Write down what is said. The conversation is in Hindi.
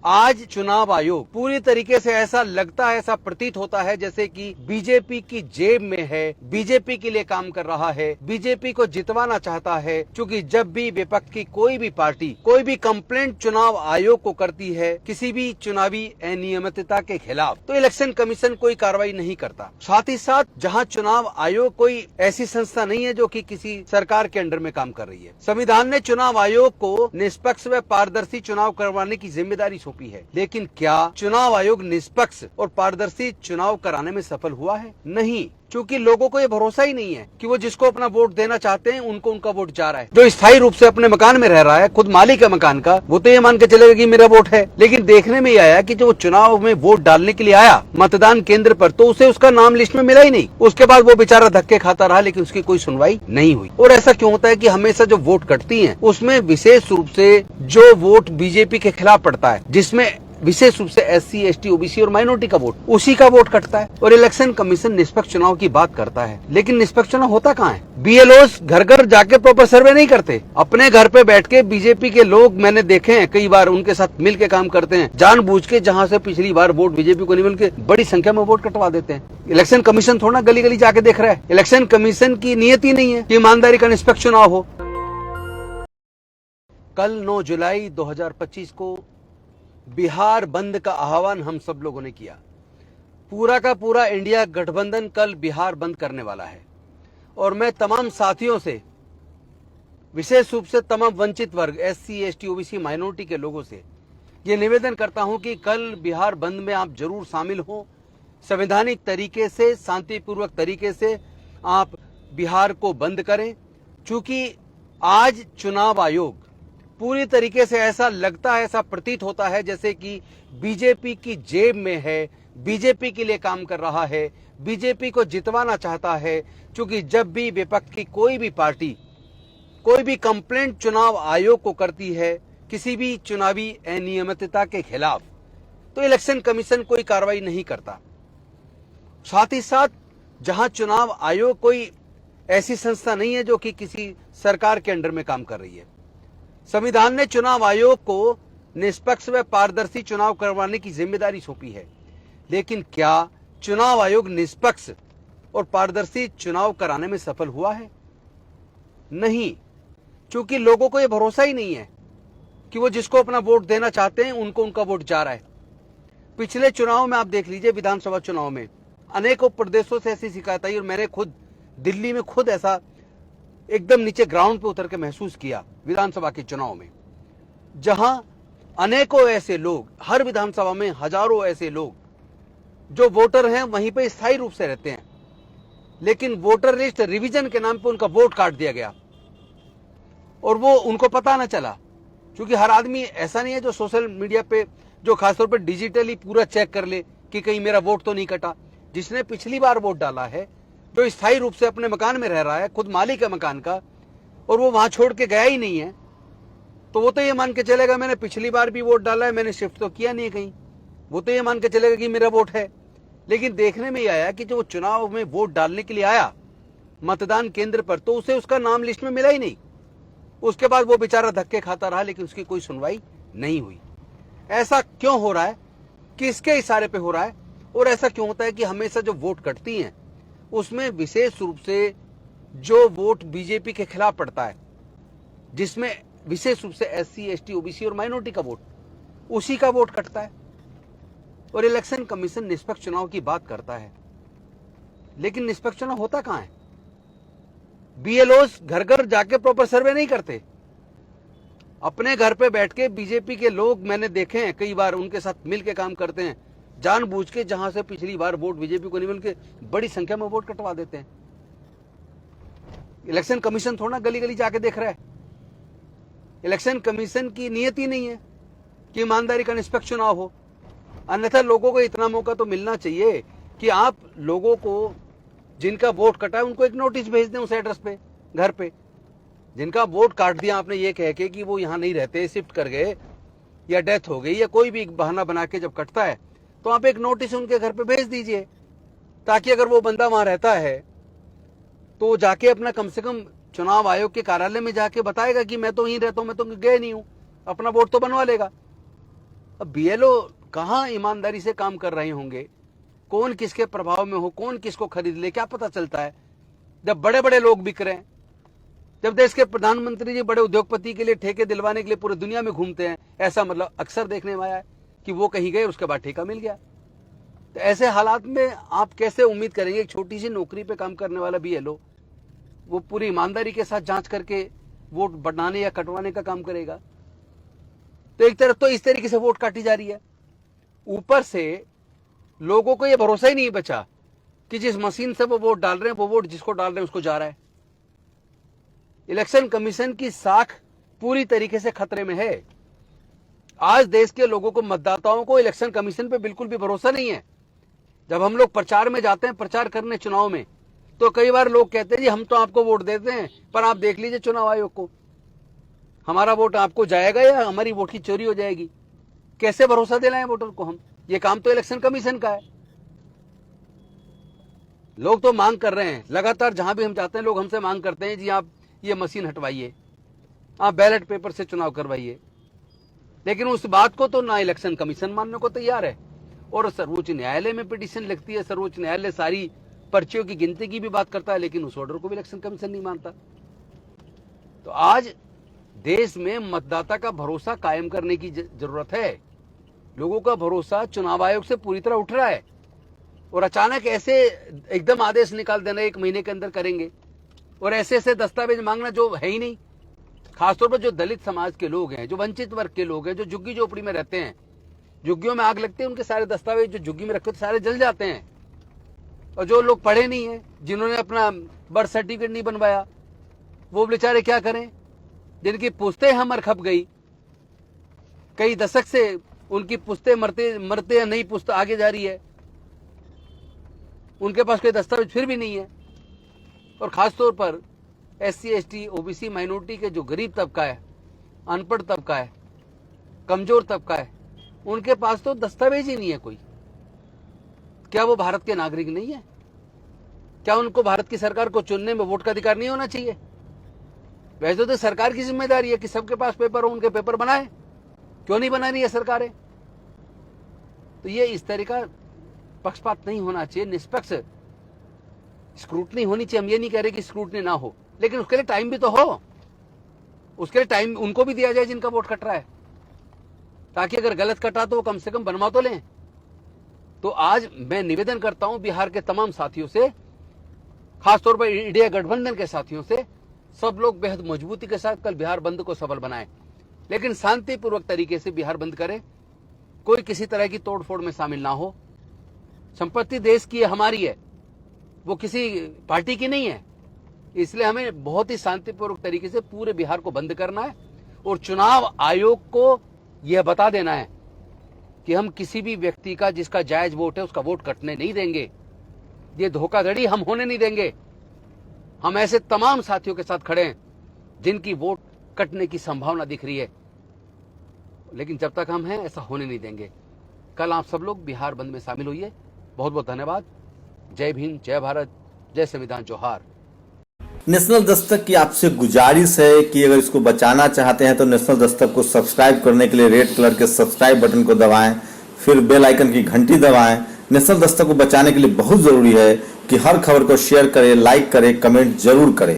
आज चुनाव आयोग पूरी तरीके से ऐसा लगता है, ऐसा प्रतीत होता है जैसे कि बीजेपी की जेब में है, बीजेपी के लिए काम कर रहा है, बीजेपी को जितवाना चाहता है। क्योंकि जब भी विपक्ष की कोई भी पार्टी कोई भी कंप्लेंट चुनाव आयोग को करती है किसी भी चुनावी अनियमितता के खिलाफ, तो इलेक्शन कमीशन कोई कार्रवाई नहीं करता। साथ ही साथ जहां चुनाव आयोग कोई ऐसी संस्था नहीं है जो कि किसी सरकार के अंडर में काम कर रही है। संविधान ने चुनाव आयोग को निष्पक्ष व पारदर्शी चुनाव करवाने की जिम्मेदारी सौंपी है, लेकिन क्या चुनाव आयोग निष्पक्ष और पारदर्शी चुनाव कराने में सफल हुआ है? नहीं, क्योंकि लोगों को ये भरोसा ही नहीं है कि वो जिसको अपना वोट देना चाहते हैं उनको उनका वोट जा रहा है। जो स्थायी रूप से अपने मकान में रह रहा है, खुद मालिक है मकान का, वो तो ये मान के चलेगा कि मेरा वोट है। लेकिन देखने में आया कि जो चुनाव में वोट डालने के लिए आया मतदान केंद्र पर, तो उसे उसका नाम लिस्ट में मिला ही नहीं। उसके बाद वो बेचारा धक्के खाता रहा, लेकिन उसकी कोई सुनवाई नहीं हुई। और ऐसा क्यों होता है कि हमेशा जो वोट कटती है उसमें विशेष रूप से जो वोट बीजेपी के खिलाफ पड़ता है, जिसमें विशेष रूप से SC, ST, OBC और माइनॉरिटी का वोट, उसी का वोट कटता है। और इलेक्शन कमीशन निष्पक्ष चुनाव की बात करता है, लेकिन निष्पक्ष चुनाव होता कहाँ है? BLOs घर घर जाके प्रॉपर सर्वे नहीं करते। अपने घर पे बैठ के बीजेपी के लोग मैंने देखे हैं कई बार, उनके साथ मिल के काम करते हैं, जानबूझ के जहाँ से पिछली बार वोट बीजेपी को नहीं मिल के बड़ी संख्या में वोट कटवा देते हैं। इलेक्शन कमीशन थोड़ा गली गली जाके देख रहा है। इलेक्शन कमीशन की नियत ही नहीं है कि ईमानदारी का निष्पक्ष चुनाव हो। कल 9 जुलाई 2025 को बिहार बंद का आह्वान हम सब लोगों ने किया। पूरा का पूरा इंडिया गठबंधन कल बिहार बंद करने वाला है। और मैं तमाम साथियों से, विशेष रूप से तमाम वंचित वर्ग SC, ST, OBC, माइनॉरिटी के लोगों से ये निवेदन करता हूं कि कल बिहार बंद में आप जरूर शामिल हों। संवैधानिक तरीके से, शांतिपूर्वक तरीके से आप बिहार को बंद करें। चूंकि आज चुनाव आयोग पूरी तरीके से ऐसा लगता है, ऐसा प्रतीत होता है जैसे कि बीजेपी की जेब में है, बीजेपी के लिए काम कर रहा है, बीजेपी को जितवाना चाहता है। क्योंकि जब भी विपक्ष की कोई भी पार्टी कोई भी कंप्लेंट चुनाव आयोग को करती है किसी भी चुनावी अनियमितता के खिलाफ, तो इलेक्शन कमीशन कोई कार्रवाई नहीं करता। साथ ही साथ जहां चुनाव आयोग कोई ऐसी संस्था नहीं है जो कि किसी सरकार के अंडर में काम कर रही है। संविधान ने चुनाव आयोग को निष्पक्ष व पारदर्शी चुनाव करवाने की जिम्मेदारी सौंपी है, लेकिन क्या चुनाव आयोग निष्पक्ष और पारदर्शी चुनाव कराने में सफल हुआ है? नहीं, क्योंकि लोगों को यह भरोसा ही नहीं है कि वो जिसको अपना वोट देना चाहते हैं उनको उनका वोट जा रहा है। पिछले चुनाव में आप देख लीजिए, विधानसभा चुनाव में अनेकों प्रदेशों से ऐसी शिकायत आई और मैंने खुद दिल्ली में ऐसा एकदम नीचे ग्राउंड पे उतर के महसूस किया विधानसभा के चुनाव में, जहां अनेकों ऐसे लोग, हर विधानसभा में हजारों ऐसे लोग जो वोटर हैं वहीं पे स्थायी रूप से रहते हैं, लेकिन वोटर लिस्ट रिवीजन के नाम पे उनका वोट काट दिया गया और वो उनको पता न चला। क्योंकि हर आदमी ऐसा नहीं है जो सोशल मीडिया पे, जो खासतौर पर डिजिटली पूरा चेक कर ले कि कहीं मेरा वोट तो नहीं कटा। जिसने पिछली बार वोट डाला है, जो स्थायी रूप से अपने मकान में रह रहा है, खुद मालिक है मकान का, और वो वहां छोड़ के गया ही नहीं है, तो वो तो ये मान के चलेगा मैंने पिछली बार भी वोट डाला है, मैंने शिफ्ट तो किया नहीं कहीं। वो तो ये मान के चलेगा कि मेरा वोट है। लेकिन देखने में आया कि जो चुनाव में वोट डालने के लिए आया मतदान केंद्र पर, तो उसे उसका नाम लिस्ट में मिला ही नहीं। उसके बाद वो बेचारा धक्के खाता रहा, लेकिन उसकी कोई सुनवाई नहीं हुई। ऐसा क्यों हो रहा है? किसके इशारे पे हो रहा है? और ऐसा क्यों होता है कि हमेशा जो वोट कटती हैं उसमें विशेष रूप से जो वोट बीजेपी के खिलाफ पड़ता है, जिसमें विशेष रूप से SC, ST, OBC और माइनॉरिटी का वोट, उसी का वोट कटता है। और इलेक्शन कमीशन निष्पक्ष चुनाव की बात करता है, लेकिन निष्पक्ष चुनाव होता कहां है? BLOs घर घर जाके प्रॉपर सर्वे नहीं करते। अपने घर पे बैठ के बीजेपी के लोग मैंने देखे हैं कई बार, उनके साथ मिल के काम करते हैं, जानबूझ के जहां से पिछली बार वोट बीजेपी को नहीं मिल के बड़ी संख्या में वोट कटवा देते हैं। इलेक्शन कमीशन थोड़ा गली गली जाके देख रहा है। इलेक्शन कमीशन की नियत ही नहीं है कि ईमानदारी का निष्पक्ष चुनाव हो। अन्यथा लोगों को इतना मौका तो मिलना चाहिए कि आप लोगों को जिनका वोट कटा है उनको एक नोटिस भेज दें उस एड्रेस पे, घर पे। जिनका वोट काट दिया आपने ये कह के कि वो यहां नहीं रहते, शिफ्ट कर गए या डेथ हो गई या कोई भी बहाना बना के जब कटता है, तो आप एक नोटिस उनके घर पे भेज दीजिए, ताकि अगर वो बंदा वहां रहता है तो जाके अपना कम से कम चुनाव आयोग के कार्यालय में जाके बताएगा कि मैं तो यहीं रहता हूं, मैं तो गए नहीं हूं, अपना वोट तो बनवा लेगा। अब बीएलओ कहां ईमानदारी से काम कर रहे होंगे, कौन किसके प्रभाव में हो, कौन किसको खरीद ले, क्या पता चलता है। जब बड़े बड़े लोग बिक रहे हैं, जब देश के प्रधानमंत्री जी बड़े उद्योगपति के लिए ठेके दिलवाने के लिए पूरी दुनिया में घूमते हैं, ऐसा मतलब अक्सर देखने में आया है कि वो कहीं गए उसके बाद ठेका मिल गया। तो ऐसे हालात में आप कैसे उम्मीद करेंगे एक छोटी सी नौकरी पे काम करने वाला बीएलओ वो पूरी ईमानदारी के साथ जांच करके वोट बढ़ाने या कटवाने का काम करेगा। तो एक तरफ तो इस तरीके से वोट काटी जा रही है, ऊपर से लोगों को यह भरोसा ही नहीं बचा कि जिस मशीन से वो वोट डाल रहे हैं वो वोट जिसको डाल रहे हैं उसको जा रहा है। इलेक्शन कमीशन की साख पूरी तरीके से खतरे में है। आज देश के लोगों को, मतदाताओं को इलेक्शन कमीशन पे बिल्कुल भी भरोसा नहीं है। जब हम लोग प्रचार में जाते हैं, प्रचार करने चुनाव में, तो कई बार लोग कहते हैं जी हम तो आपको वोट देते हैं पर आप देख लीजिए चुनाव आयोग को, हमारा वोट आपको जाएगा या हमारी वोट की चोरी हो जाएगी। कैसे भरोसा दिलाएं वोटर को हम? ये काम तो इलेक्शन कमीशन का है। लोग तो मांग कर रहे हैं लगातार, जहां भी हम जाते हैं लोग हमसे मांग करते हैं जी आप ये मशीन हटवाइए, आप बैलेट पेपर से चुनाव करवाइए। लेकिन उस बात को तो ना इलेक्शन कमीशन मानने को तैयार है, और सर्वोच्च न्यायालय में पिटीशन लिखती है, सर्वोच्च न्यायालय सारी पर्चियों की गिनती की भी बात करता है, लेकिन उस ऑर्डर को भी इलेक्शन कमीशन नहीं मानता। तो आज देश में मतदाता का भरोसा कायम करने की जरूरत है। लोगों का भरोसा चुनाव आयोग से पूरी तरह उठ रहा है, और अचानक ऐसे एकदम आदेश निकाल देना 1 महीने के अंदर करेंगे, और ऐसे ऐसे दस्तावेज मांगना जो है ही नहीं। खासतौर पर जो दलित समाज के लोग हैं, जो वंचित वर्ग के लोग हैं, जो झुग्गी झोपड़ी में रहते हैं, झुग्गियों में आग लगती है, उनके सारे दस्तावेज जो झुग्गी में रखे थे सारे जल जाते हैं। और जो लोग पढ़े नहीं है, जिन्होंने अपना बर्थ सर्टिफिकेट नहीं बनवाया, वो बेचारे क्या करें? जिनकी पुश्तें हमर खप गई, कई दशक से उनकी पुश्तें मरते या नहीं पुश्त आगे जा रही है, उनके पास कोई दस्तावेज फिर भी नहीं है। और खासतौर पर SC ST OBC माइनॉरिटी के जो गरीब तबका है, अनपढ़ तबका है, कमजोर तबका है, उनके पास तो दस्तावेज ही नहीं है कोई। क्या वो भारत के नागरिक नहीं है? क्या उनको भारत की सरकार को चुनने में वोट का अधिकार नहीं होना चाहिए? वैसे तो सरकार की जिम्मेदारी है कि सबके पास पेपर हो, उनके पेपर बनाए। क्यों नहीं बना रही है सरकारें? तो ये इस तरह का पक्षपात नहीं होना चाहिए, निष्पक्ष स्क्रूटनी होनी चाहिए। हम ये नहीं कह रहे कि स्क्रूटनी ना हो, लेकिन उसके लिए टाइम भी तो हो। उसके लिए टाइम उनको भी दिया जाए जिनका वोट कट रहा है, ताकि अगर गलत कटा तो वो कम से कम बनवा तो लें। तो आज मैं निवेदन करता हूं बिहार के तमाम साथियों से, खासतौर पर इंडिया गठबंधन के साथियों से, सब लोग बेहद मजबूती के साथ कल बिहार बंद को सफल बनाएं, लेकिन शांतिपूर्वक तरीके से बिहार बंद करें। कोई किसी तरह की तोड़फोड़ में शामिल ना हो। संपत्ति देश की है, हमारी है, वो किसी पार्टी की नहीं है। इसलिए हमें बहुत ही शांतिपूर्वक तरीके से पूरे बिहार को बंद करना है, और चुनाव आयोग को यह बता देना है कि हम किसी भी व्यक्ति का जिसका जायज वोट है उसका वोट कटने नहीं देंगे। ये धोखाधड़ी हम होने नहीं देंगे। हम ऐसे तमाम साथियों के साथ खड़े हैं जिनकी वोट कटने की संभावना दिख रही है, लेकिन जब तक हम हैं ऐसा होने नहीं देंगे। कल आप सब लोग बिहार बंद में शामिल होइए। बहुत बहुत धन्यवाद। जय भीम, जय भारत, जय संविधान, जोहार। नेशनल दस्तक की आपसे गुजारिश है कि अगर इसको बचाना चाहते हैं तो नेशनल दस्तक को सब्सक्राइब करने के लिए रेड कलर के सब्सक्राइब बटन को दबाएं, फिर बेल आइकन की घंटी दबाएं। नेशनल दस्तक को बचाने के लिए बहुत जरूरी है कि हर खबर को शेयर करें, लाइक करें, कमेंट जरूर करें।